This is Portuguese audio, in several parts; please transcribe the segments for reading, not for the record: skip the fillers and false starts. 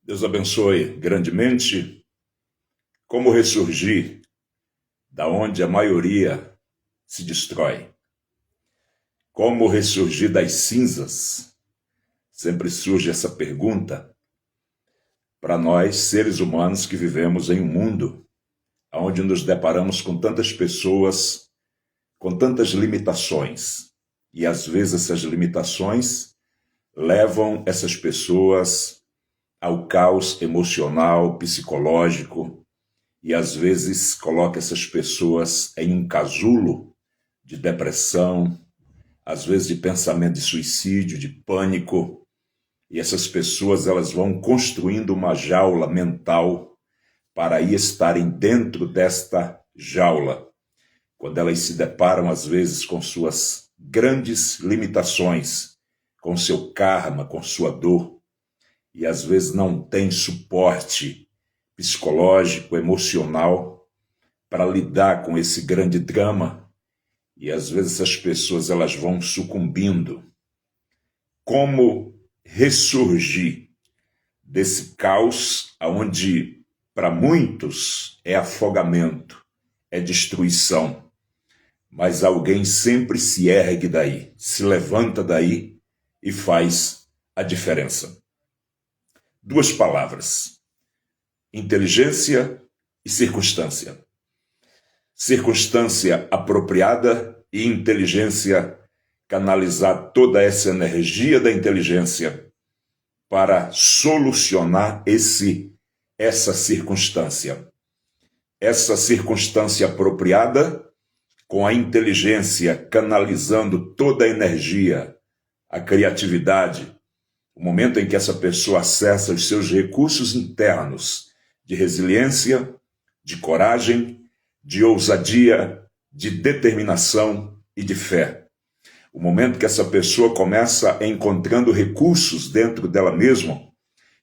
Deus abençoe grandemente. Como ressurgir da onde a maioria se destrói? Como ressurgir das cinzas? Sempre surge essa pergunta para nós, seres humanos que vivemos em um mundo onde nos deparamos com tantas pessoas, com tantas limitações. E às vezes essas limitações levam essas pessoas ao caos emocional, psicológico, e às vezes coloca essas pessoas em um casulo de depressão, às vezes de pensamento de suicídio, de pânico, e essas pessoas elas vão construindo uma jaula mental para aí estarem dentro desta jaula, quando elas se deparam às vezes com suas grandes limitações, com seu karma, com sua dor, e às vezes não tem suporte psicológico, emocional para lidar com esse grande drama, e às vezes essas pessoas elas vão sucumbindo. Como ressurgir desse caos onde para muitos é afogamento, é destruição, mas alguém sempre se ergue daí, se levanta daí e faz a diferença. Duas palavras: inteligência e circunstância. Circunstância apropriada e inteligência canalizar toda essa energia da inteligência para solucionar essa circunstância. Essa circunstância apropriada, com a inteligência canalizando toda a energia, a criatividade, o momento em que essa pessoa acessa os seus recursos internos de resiliência, de coragem, de ousadia, de determinação e de fé. O momento que essa pessoa começa encontrando recursos dentro dela mesma,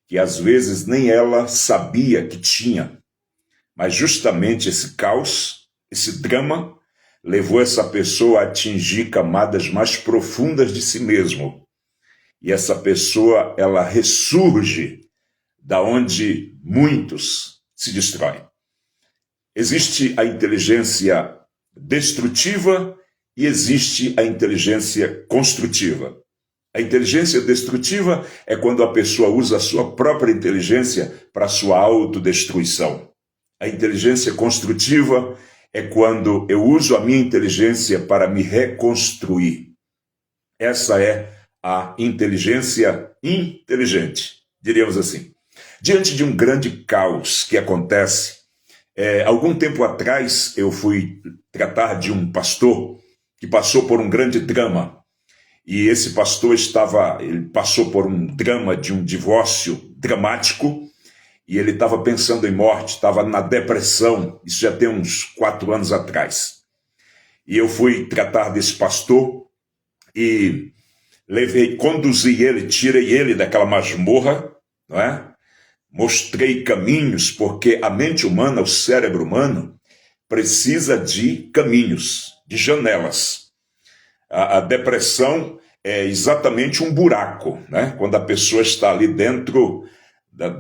que às vezes nem ela sabia que tinha. Mas justamente esse caos, esse drama, levou essa pessoa a atingir camadas mais profundas de si mesmo. E essa pessoa, ela ressurge da onde muitos se destroem. Existe a inteligência destrutiva e existe a inteligência construtiva. A inteligência destrutiva é quando a pessoa usa a sua própria inteligência para a sua autodestruição. A inteligência construtiva é quando eu uso a minha inteligência para me reconstruir. Essa é a inteligência inteligente, diríamos assim. Diante de um grande caos que acontece, algum tempo atrás eu fui tratar de um pastor que passou por um grande drama. E esse pastor ele passou por um drama de um divórcio dramático, e ele estava pensando em morte, estava na depressão, isso já tem uns 4 anos atrás. E eu fui tratar desse pastor e conduzi ele, tirei ele daquela masmorra, não é? Mostrei caminhos, porque a mente humana, o cérebro humano, precisa de caminhos, de janelas. A depressão é exatamente um buraco, né? Quando a pessoa está ali dentro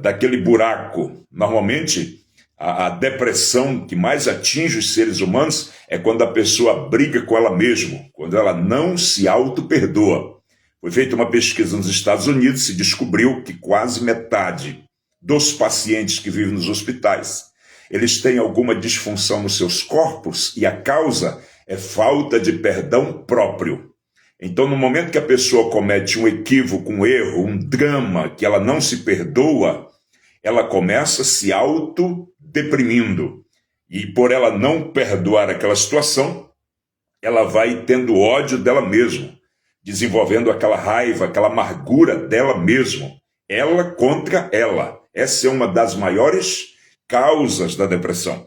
daquele buraco. Normalmente, a depressão que mais atinge os seres humanos é quando a pessoa briga com ela mesma, quando ela não se auto-perdoa. Foi feita uma pesquisa nos Estados Unidos, se descobriu que quase metade dos pacientes que vivem nos hospitais, eles têm alguma disfunção nos seus corpos e a causa é falta de perdão próprio. Então, no momento que a pessoa comete um equívoco, um erro, um drama, que ela não se perdoa, ela começa se autodeprimindo. E por ela não perdoar aquela situação, ela vai tendo ódio dela mesma, desenvolvendo aquela raiva, aquela amargura dela mesma. Ela contra ela. Essa é uma das maiores causas da depressão.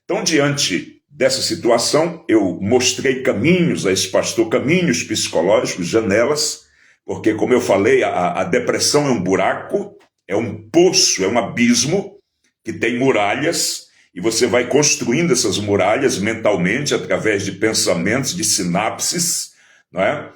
Então, diante dessa situação, eu mostrei caminhos a esse pastor, caminhos psicológicos, janelas, porque, como eu falei, a depressão é um buraco, é um poço, é um abismo que tem muralhas, e você vai construindo essas muralhas mentalmente através de pensamentos, de sinapses, não é?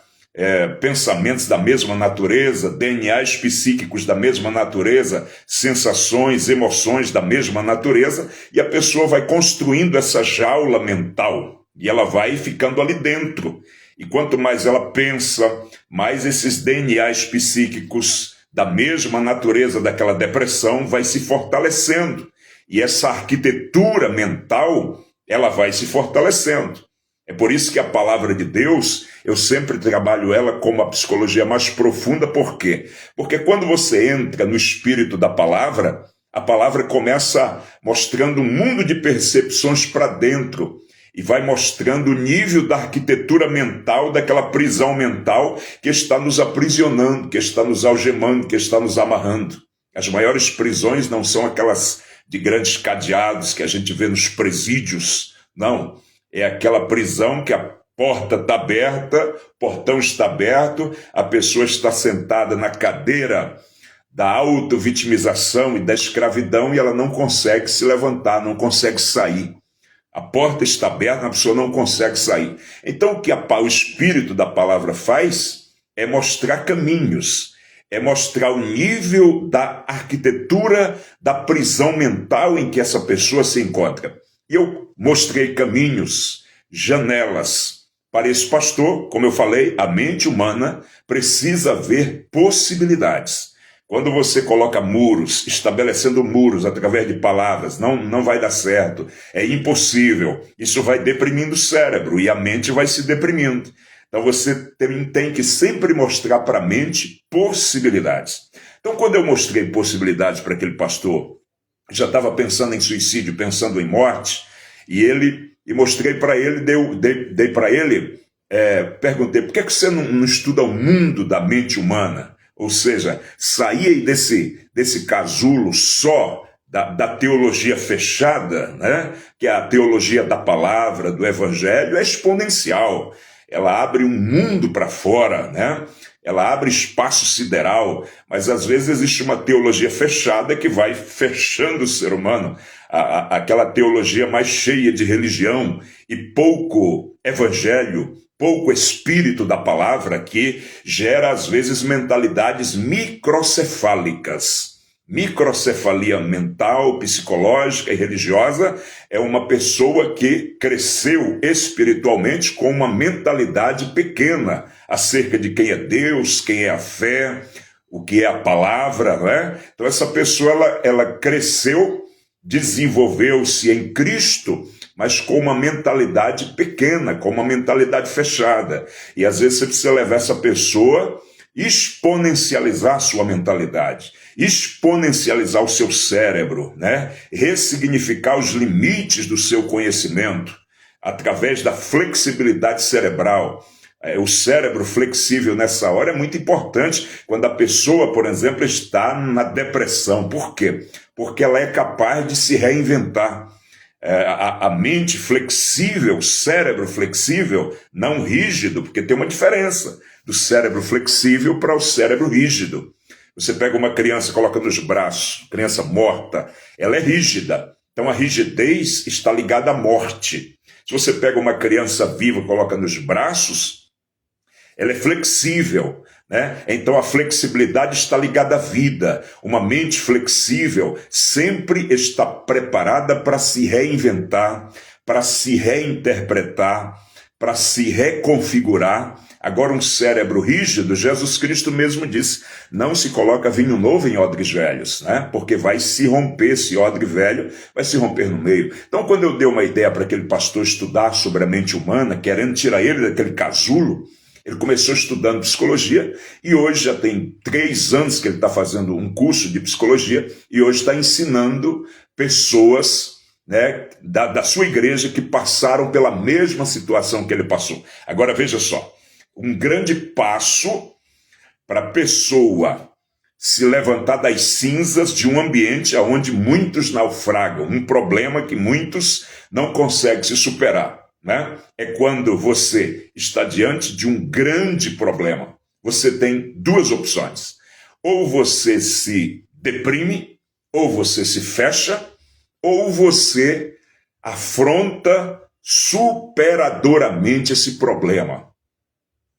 pensamentos da mesma natureza, DNAs psíquicos da mesma natureza, sensações, emoções da mesma natureza, e a pessoa vai construindo essa jaula mental, e ela vai ficando ali dentro. E quanto mais ela pensa, mais esses DNAs psíquicos da mesma natureza daquela depressão vai se fortalecendo. E essa arquitetura mental, ela vai se fortalecendo. É por isso que a palavra de Deus, eu sempre trabalho ela como a psicologia mais profunda. Por quê? Porque quando você entra no espírito da palavra, a palavra começa mostrando um mundo de percepções para dentro e vai mostrando o nível da arquitetura mental, daquela prisão mental que está nos aprisionando, que está nos algemando, que está nos amarrando. As maiores prisões não são aquelas de grandes cadeados que a gente vê nos presídios, não. É aquela prisão que a porta está aberta, o portão está aberto, a pessoa está sentada na cadeira da auto-vitimização e da escravidão e ela não consegue se levantar, não consegue sair. A porta está aberta, a pessoa não consegue sair. Então o que o espírito da palavra faz é mostrar caminhos, é mostrar o nível da arquitetura da prisão mental em que essa pessoa se encontra. E eu mostrei caminhos, janelas. Para esse pastor, como eu falei, a mente humana precisa ver possibilidades. Quando você coloca muros, estabelecendo muros através de palavras, não vai dar certo, é impossível. Isso vai deprimindo o cérebro e a mente vai se deprimindo. Então você tem que sempre mostrar para a mente possibilidades. Então quando eu mostrei possibilidades para aquele pastor, já estava pensando em suicídio, pensando em morte, e mostrei para ele, dei para ele, perguntei, por que você não estuda o mundo da mente humana? Ou seja, sair desse casulo só da teologia fechada, né? Que é a teologia da palavra, do evangelho, é exponencial. Ela abre um mundo para fora, né? Ela abre espaço sideral, mas às vezes existe uma teologia fechada que vai fechando o ser humano, aquela teologia mais cheia de religião e pouco evangelho, pouco espírito da palavra, que gera às vezes mentalidades microcefálicas. Microcefalia mental, psicológica e religiosa é uma pessoa que cresceu espiritualmente com uma mentalidade pequena acerca de quem é Deus, quem é a fé, o que é a palavra, né? Então essa pessoa ela cresceu, desenvolveu-se em Cristo, mas com uma mentalidade pequena, com uma mentalidade fechada. E às vezes você precisa levar essa pessoa, exponencializar a sua mentalidade, exponencializar o seu cérebro, né? Ressignificar os limites do seu conhecimento através da flexibilidade cerebral. O cérebro flexível nessa hora é muito importante quando a pessoa, por exemplo, está na depressão. Por quê? Porque ela é capaz de se reinventar. A mente flexível, o cérebro flexível, não rígido, porque tem uma diferença do cérebro flexível para o cérebro rígido. Você pega uma criança e coloca nos braços, criança morta, ela é rígida. Então a rigidez está ligada à morte. Se você pega uma criança viva e coloca nos braços, ela é flexível, né? Então a flexibilidade está ligada à vida. Uma mente flexível sempre está preparada para se reinventar, para se reinterpretar, para se reconfigurar. Agora um cérebro rígido, Jesus Cristo mesmo disse, não se coloca vinho novo em odres velhos, né? Porque vai se romper, esse odre velho vai se romper no meio. Então quando eu dei uma ideia para aquele pastor estudar sobre a mente humana, querendo tirar ele daquele casulo, ele começou estudando psicologia e hoje já tem 3 anos que ele está fazendo um curso de psicologia e hoje está ensinando pessoas, né, da sua igreja que passaram pela mesma situação que ele passou. Agora veja só, um grande passo para a pessoa se levantar das cinzas de um ambiente onde muitos naufragam, um problema que muitos não conseguem se superar. Né? É quando você está diante de um grande problema. Você tem 2 opções. Ou você se deprime, ou você se fecha, ou você afronta superadoramente esse problema.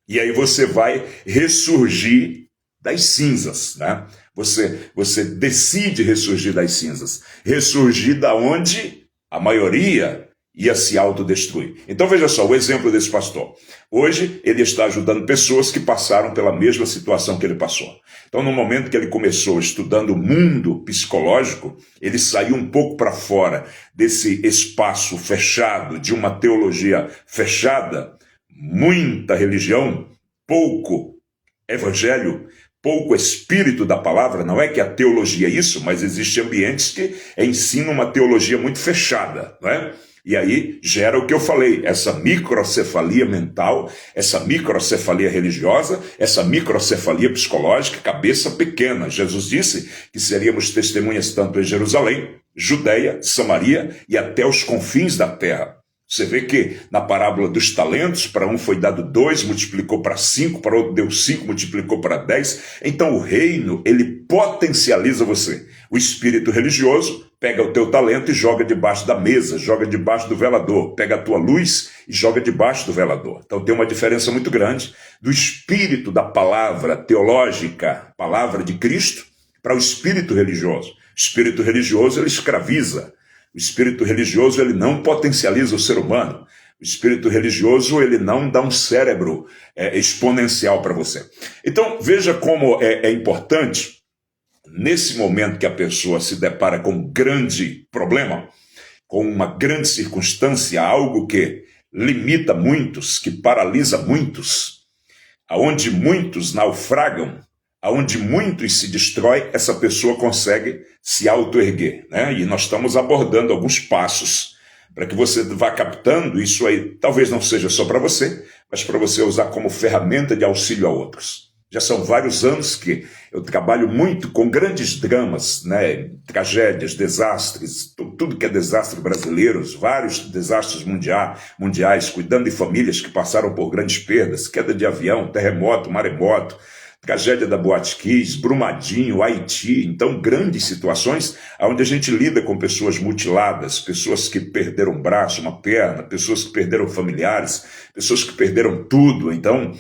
E aí você vai ressurgir das cinzas, né? Você decide ressurgir das cinzas. Ressurgir da onde a maioria ia se autodestruir. Então veja só, o exemplo desse pastor. Hoje ele está ajudando pessoas que passaram pela mesma situação que ele passou. Então no momento que ele começou estudando o mundo psicológico, ele saiu um pouco para fora desse espaço fechado, de uma teologia fechada, muita religião, pouco evangelho, pouco espírito da palavra. Não é que a teologia é isso, mas existem ambientes que ensinam uma teologia muito fechada, não é? E aí gera o que eu falei, essa microcefalia mental, essa microcefalia religiosa, essa microcefalia psicológica, cabeça pequena. Jesus disse que seríamos testemunhas tanto em Jerusalém, Judeia, Samaria e até os confins da terra. Você vê que na parábola dos talentos, para um foi dado 2, multiplicou para 5, para outro deu 5, multiplicou para 10. Então o reino, ele potencializa você. O espírito religioso pega o teu talento e joga debaixo da mesa, joga debaixo do velador, pega a tua luz e joga debaixo do velador. Então tem uma diferença muito grande do espírito da palavra teológica, palavra de Cristo, para o espírito religioso. O espírito religioso, ele escraviza. O espírito religioso, ele não potencializa o ser humano. O espírito religioso, ele não dá um cérebro exponencial para você. Então, veja como é importante, nesse momento que a pessoa se depara com um grande problema, com uma grande circunstância, algo que limita muitos, que paralisa muitos, aonde muitos naufragam, aonde muitos se destrói, essa pessoa consegue se auto-erguer, né? E nós estamos abordando alguns passos para que você vá captando isso aí. Talvez não seja só para você, mas para você usar como ferramenta de auxílio a outros. Já são vários anos que eu trabalho muito com grandes dramas, né? Tragédias, desastres, tudo que é desastre brasileiros, vários desastres mundiais, cuidando de famílias que passaram por grandes perdas, queda de avião, terremoto, maremoto, tragédia da Boate Kiss, Brumadinho, Haiti. Então, grandes situações onde a gente lida com pessoas mutiladas, pessoas que perderam um braço, uma perna, pessoas que perderam familiares, pessoas que perderam tudo. Então,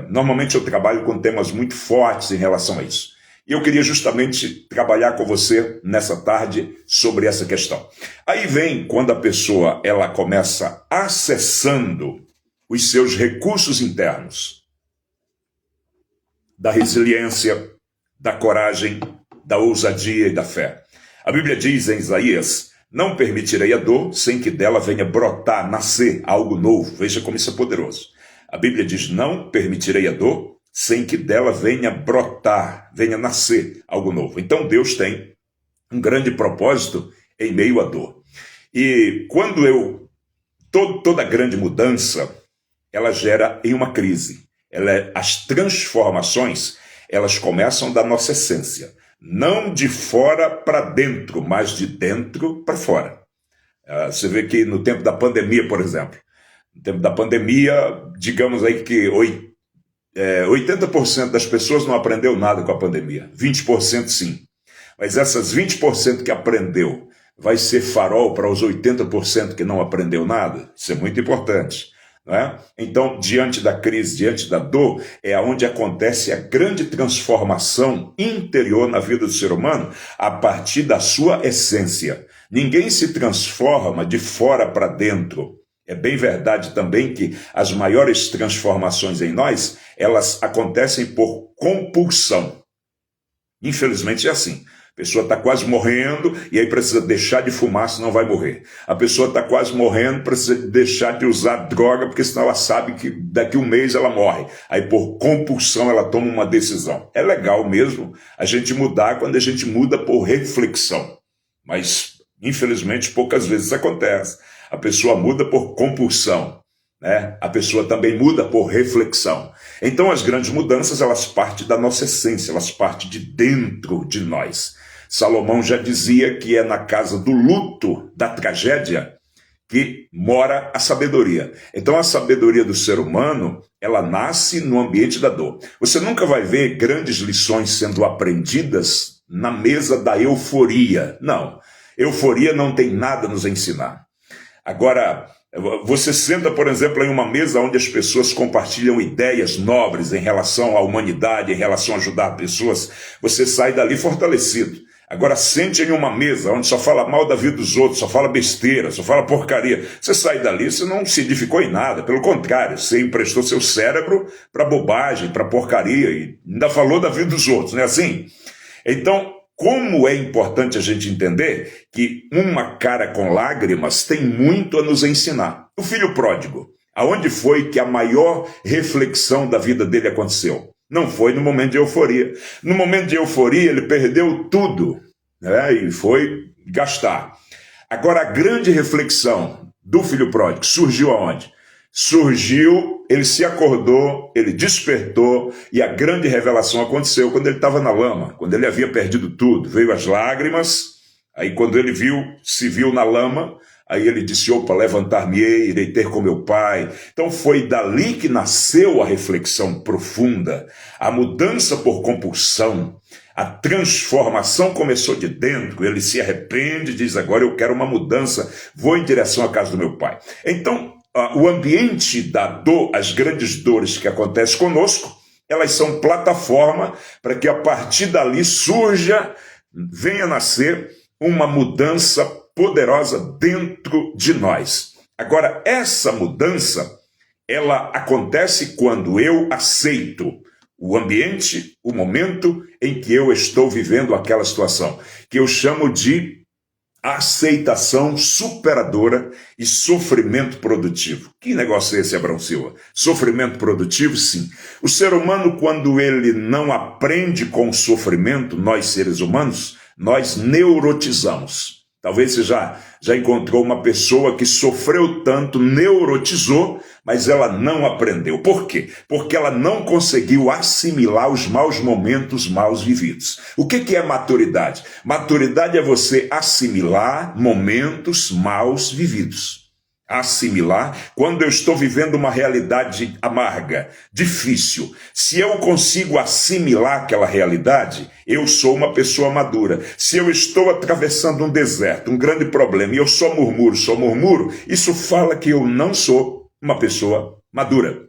normalmente eu trabalho com temas muito fortes em relação a isso. E eu queria justamente trabalhar com você nessa tarde sobre essa questão. Aí vem quando a pessoa ela começa acessando os seus recursos internos, da resiliência, da coragem, da ousadia e da fé. A Bíblia diz em Isaías: não permitirei a dor sem que dela venha brotar, nascer algo novo. Veja como isso é poderoso. A Bíblia diz: não permitirei a dor sem que dela venha brotar, venha nascer algo novo. Então Deus tem um grande propósito em meio à dor. E quando toda grande mudança, ela gera em uma crise. As transformações, elas começam da nossa essência. Não de fora para dentro, mas de dentro para fora. Você vê que no tempo da pandemia, por exemplo, no tempo da pandemia, digamos aí que 80% das pessoas não aprendeu nada com a pandemia. 20% sim. Mas essas 20% que aprendeu vai ser farol para os 80% que não aprendeu nada? Isso é muito importante. Não é? Então, diante da crise, diante da dor, é onde acontece a grande transformação interior na vida do ser humano a partir da sua essência. Ninguém se transforma de fora para dentro. É bem verdade também que as maiores transformações em nós, elas acontecem por compulsão. Infelizmente é assim. A pessoa está quase morrendo e aí precisa deixar de fumar, senão vai morrer. A pessoa está quase morrendo, precisa deixar de usar droga, porque senão ela sabe que daqui a um mês ela morre. Aí por compulsão ela toma uma decisão. É legal mesmo a gente mudar quando a gente muda por reflexão. Mas, infelizmente, poucas vezes acontece. A pessoa muda por compulsão, né? A pessoa também muda por reflexão. Então as grandes mudanças, elas partem da nossa essência, elas partem de dentro de nós. Salomão já dizia que é na casa do luto, da tragédia, que mora a sabedoria. Então a sabedoria do ser humano, ela nasce no ambiente da dor. Você nunca vai ver grandes lições sendo aprendidas na mesa da euforia. Não, euforia não tem nada a nos ensinar. Agora, Você senta, por exemplo, em uma mesa onde as pessoas compartilham ideias nobres em relação à humanidade, em relação a ajudar pessoas, você sai dali fortalecido. Agora, sente em uma mesa onde só fala mal da vida dos outros, só fala besteira, só fala porcaria. Você sai dali, você não se edificou em nada. Pelo contrário, você emprestou seu cérebro para bobagem, para porcaria, e ainda falou da vida dos outros, não é assim? Então, como é importante a gente entender que uma cara com lágrimas tem muito a nos ensinar. O filho pródigo, aonde foi que a maior reflexão da vida dele aconteceu? Não foi no momento de euforia. No momento de euforia, ele perdeu tudo, né, e foi gastar. Agora, a grande reflexão do filho pródigo surgiu aonde? Surgiu, ele se acordou, ele despertou, e a grande revelação aconteceu quando ele estava na lama, quando ele havia perdido tudo. Veio as lágrimas, aí quando ele se viu na lama, aí ele disse, opa, levantar-me-ei, irei ter com meu pai. Então foi dali que nasceu a reflexão profunda, a mudança por compulsão, a transformação começou de dentro. Ele se arrepende, diz, agora eu quero uma mudança, vou em direção à casa do meu pai. Então, o ambiente da dor, as grandes dores que acontecem conosco, elas são plataforma para que a partir dali surja, venha a nascer uma mudança poderosa dentro de nós. Agora, essa mudança, ela acontece quando eu aceito o ambiente, o momento em que eu estou vivendo aquela situação, que eu chamo de aceitação superadora e sofrimento produtivo. Que negócio é esse, Abrão Silva? Sofrimento produtivo, sim. O ser humano, quando ele não aprende com o sofrimento, nós seres humanos, nós neurotizamos. Talvez você já encontrou uma pessoa que sofreu tanto, neurotizou, mas ela não aprendeu. Por quê? Porque ela não conseguiu assimilar os maus momentos mal vividos. O que é maturidade? Maturidade é você assimilar momentos mal vividos. Assimilar, quando eu estou vivendo uma realidade amarga, difícil, se eu consigo assimilar aquela realidade, eu sou uma pessoa madura. Se eu estou atravessando um deserto, um grande problema, e eu só murmuro, isso fala que eu não sou uma pessoa madura.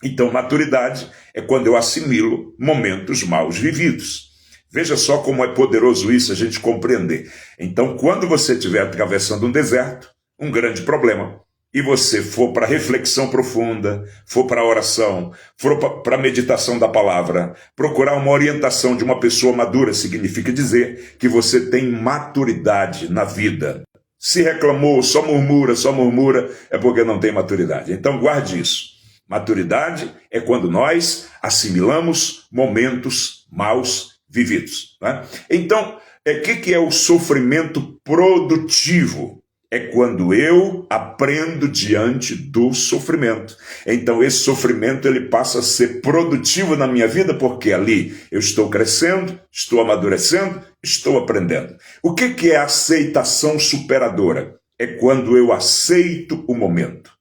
Então, maturidade é quando eu assimilo momentos mal vividos. Veja só como é poderoso isso a gente compreender. Então, quando você estiver atravessando um deserto, um grande problema, e você for para a reflexão profunda, for para a oração, for para a meditação da palavra, procurar uma orientação de uma pessoa madura, significa dizer que você tem maturidade na vida. Se reclamou, só murmura, é porque não tem maturidade. Então guarde isso. Maturidade é quando nós assimilamos momentos maus vividos, né? Então, o que é o sofrimento produtivo? É quando eu aprendo diante do sofrimento. Então esse sofrimento ele passa a ser produtivo na minha vida, porque ali eu estou crescendo, estou amadurecendo, estou aprendendo. O que é aceitação superadora? É quando eu aceito o momento,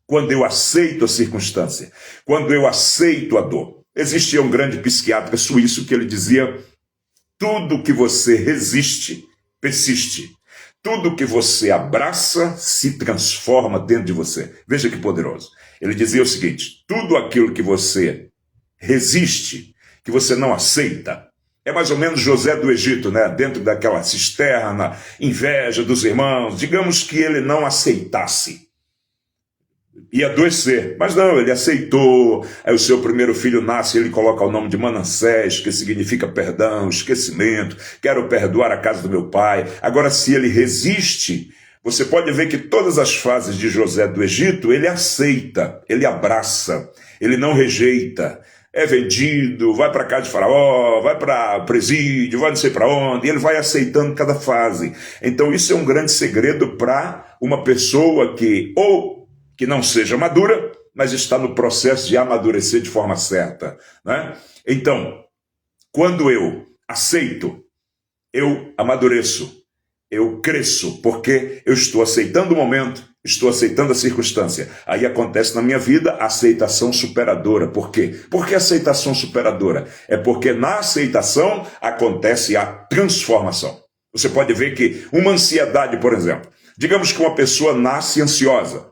quando eu aceito a circunstância, quando eu aceito a dor. Existia um grande psiquiatra suíço que ele dizia, tudo que você resiste, persiste. Tudo que você abraça se transforma dentro de você. Veja que poderoso. Ele dizia o seguinte, tudo aquilo que você resiste, que você não aceita, é mais ou menos José do Egito, né? Dentro daquela cisterna, inveja dos irmãos. Digamos que ele não aceitasse. Ia adoecer, mas não, ele aceitou. Aí o seu primeiro filho nasce, ele coloca o nome de Manassés, que significa perdão, esquecimento, quero perdoar a casa do meu pai. Agora, se ele resiste, você pode ver que todas as fases de José do Egito, ele aceita, ele abraça, ele não rejeita. É vendido, vai para casa de Faraó, vai para presídio, vai não sei para onde, e ele vai aceitando cada fase. Então isso é um grande segredo para uma pessoa que não seja madura, mas está no processo de amadurecer de forma certa, né? Então, quando eu aceito, eu amadureço, eu cresço, porque eu estou aceitando o momento, estou aceitando a circunstância. Aí acontece na minha vida a aceitação superadora. Por quê? Por que aceitação superadora? É porque na aceitação acontece a transformação. Você pode ver que uma ansiedade, por exemplo, Digamos que uma pessoa nasce ansiosa.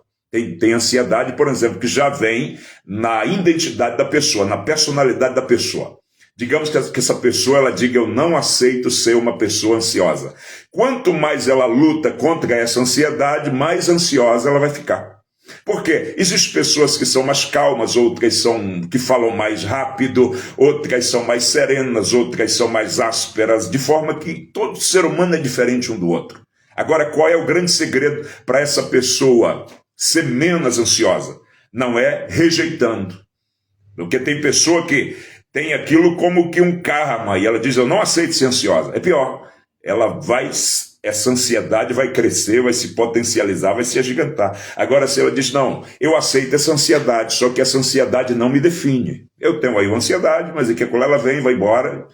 Tem ansiedade, por exemplo, que já vem na identidade da pessoa, na personalidade da pessoa. Digamos que essa pessoa ela diga, eu não aceito ser uma pessoa ansiosa. Quanto mais ela luta contra essa ansiedade, mais ansiosa ela vai ficar. Por quê? Existem pessoas que são mais calmas, outras que falam mais rápido, outras são mais serenas, outras são mais ásperas, de forma que todo ser humano é diferente um do outro. Agora, qual é o grande segredo para essa pessoa ser menos ansiosa? Não é rejeitando. Porque tem pessoa que tem aquilo como que um karma, e ela diz, eu não aceito ser ansiosa. É pior, essa ansiedade vai crescer, vai se potencializar, vai se agigantar. Agora, se ela diz, não, eu aceito essa ansiedade, só que essa ansiedade não me define. Eu tenho aí uma ansiedade, mas aqui acolá ela vem, vai embora.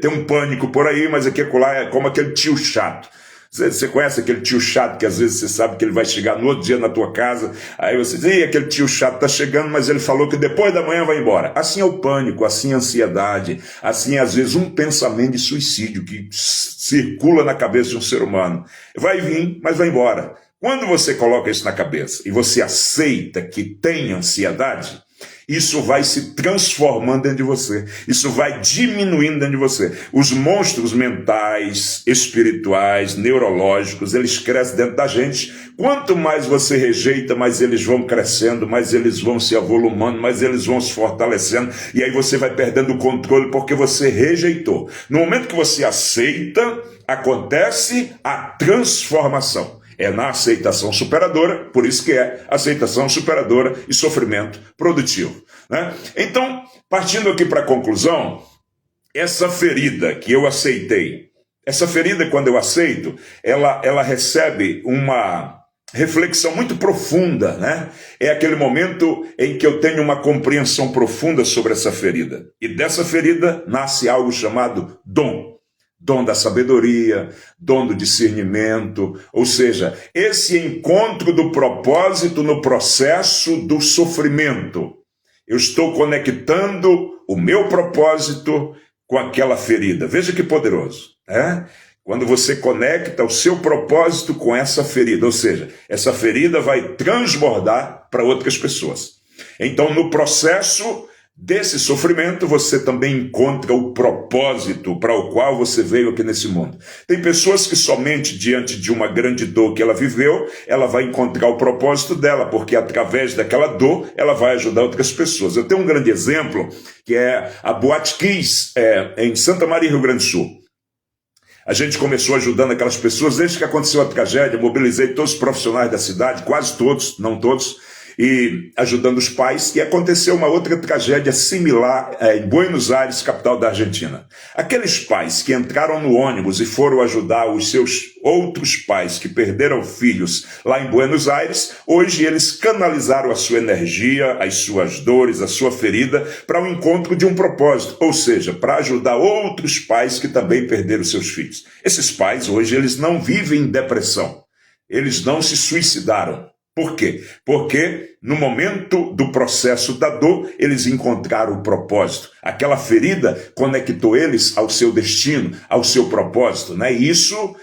Tem um pânico por aí, mas aqui acolá é como aquele tio chato. Você conhece aquele tio chato que às vezes você sabe que ele vai chegar no outro dia na tua casa, aí você diz, aquele tio chato está chegando, mas ele falou que depois da manhã vai embora. Assim é o pânico, assim é a ansiedade, assim às vezes um pensamento de suicídio que circula na cabeça de um ser humano. Vai vir, mas vai embora. Quando você coloca isso na cabeça e você aceita que tem ansiedade, isso vai se transformando dentro de você. Isso vai diminuindo dentro de você. Os monstros mentais, espirituais, neurológicos, eles crescem dentro da gente. Quanto mais você rejeita, mais eles vão crescendo, mais eles vão se avolumando, mais eles vão se fortalecendo. E aí você vai perdendo o controle porque você rejeitou. No momento que você aceita, acontece a transformação. É na aceitação superadora, por isso que é aceitação superadora e sofrimento produtivo, né? Então, partindo aqui para a conclusão, essa ferida que eu aceitei, essa ferida quando eu aceito, ela recebe uma reflexão muito profunda, né? É aquele momento em que eu tenho uma compreensão profunda sobre essa ferida. E dessa ferida nasce algo chamado dom. Dom da sabedoria, dom do discernimento, ou seja, esse encontro do propósito no processo do sofrimento. Eu estou conectando o meu propósito com aquela ferida. Veja que poderoso, né? Quando você conecta o seu propósito com essa ferida, ou seja, essa ferida vai transbordar para outras pessoas. Então, no processo desse sofrimento, você também encontra o propósito para o qual você veio aqui nesse mundo. Tem pessoas que somente diante de uma grande dor que ela viveu, ela vai encontrar o propósito dela, porque através daquela dor, ela vai ajudar outras pessoas. Eu tenho um grande exemplo, que é a Boate Kiss, em Santa Maria, Rio Grande do Sul. A gente começou ajudando aquelas pessoas, desde que aconteceu a tragédia, mobilizei todos os profissionais da cidade, quase todos, não todos, e ajudando os pais, e aconteceu uma outra tragédia similar em Buenos Aires, capital da Argentina. Aqueles pais que entraram no ônibus e foram ajudar os seus outros pais que perderam filhos lá em Buenos Aires, hoje eles canalizaram a sua energia, as suas dores, a sua ferida para o encontro de um propósito, ou seja, para ajudar outros pais que também perderam seus filhos. Esses pais hoje eles não vivem em depressão, eles não se suicidaram. Por quê? Porque no momento do processo da dor, eles encontraram o propósito. Aquela ferida conectou eles ao seu destino, ao seu propósito, né? E isso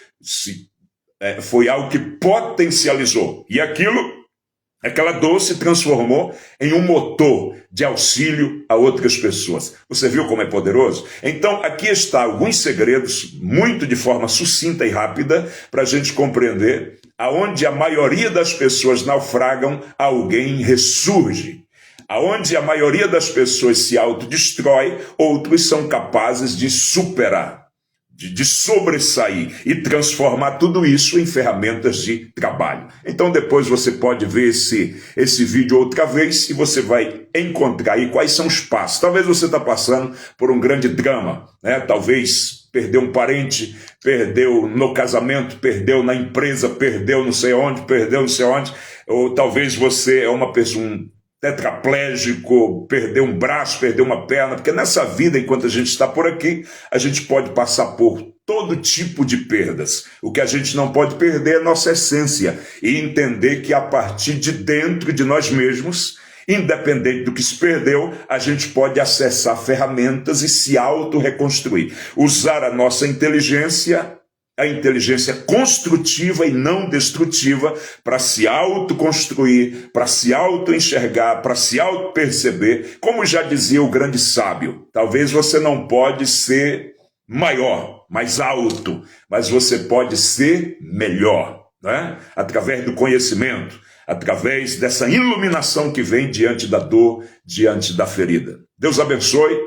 foi algo que potencializou. E aquela dor se transformou em um motor de auxílio a outras pessoas. Você viu como é poderoso? Então, aqui está alguns segredos, muito de forma sucinta e rápida, para a gente compreender aonde a maioria das pessoas naufragam, alguém ressurge. Aonde a maioria das pessoas se autodestrói, outros são capazes de superar, de sobressair e transformar tudo isso em ferramentas de trabalho. Então depois você pode ver esse vídeo outra vez e você vai encontrar aí quais são os passos. Talvez você está passando por um grande drama, né? Talvez perdeu um parente, perdeu no casamento, perdeu na empresa, perdeu não sei onde, ou talvez você é uma pessoa, um tetraplégico, perdeu um braço, perdeu uma perna, porque nessa vida, enquanto a gente está por aqui, a gente pode passar por todo tipo de perdas. O que a gente não pode perder é a nossa essência e entender que a partir de dentro de nós mesmos, independente do que se perdeu, a gente pode acessar ferramentas e se auto-reconstruir. Usar a nossa inteligência a inteligência construtiva e não destrutiva para se autoconstruir, para se auto-enxergar, para se auto-perceber. Como já dizia o grande sábio, talvez você não pode ser maior, mais alto, mas você pode ser melhor, né? Através do conhecimento, através dessa iluminação que vem diante da dor, diante da ferida. Deus abençoe,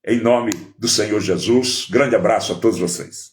em nome do Senhor Jesus. Grande abraço a todos vocês.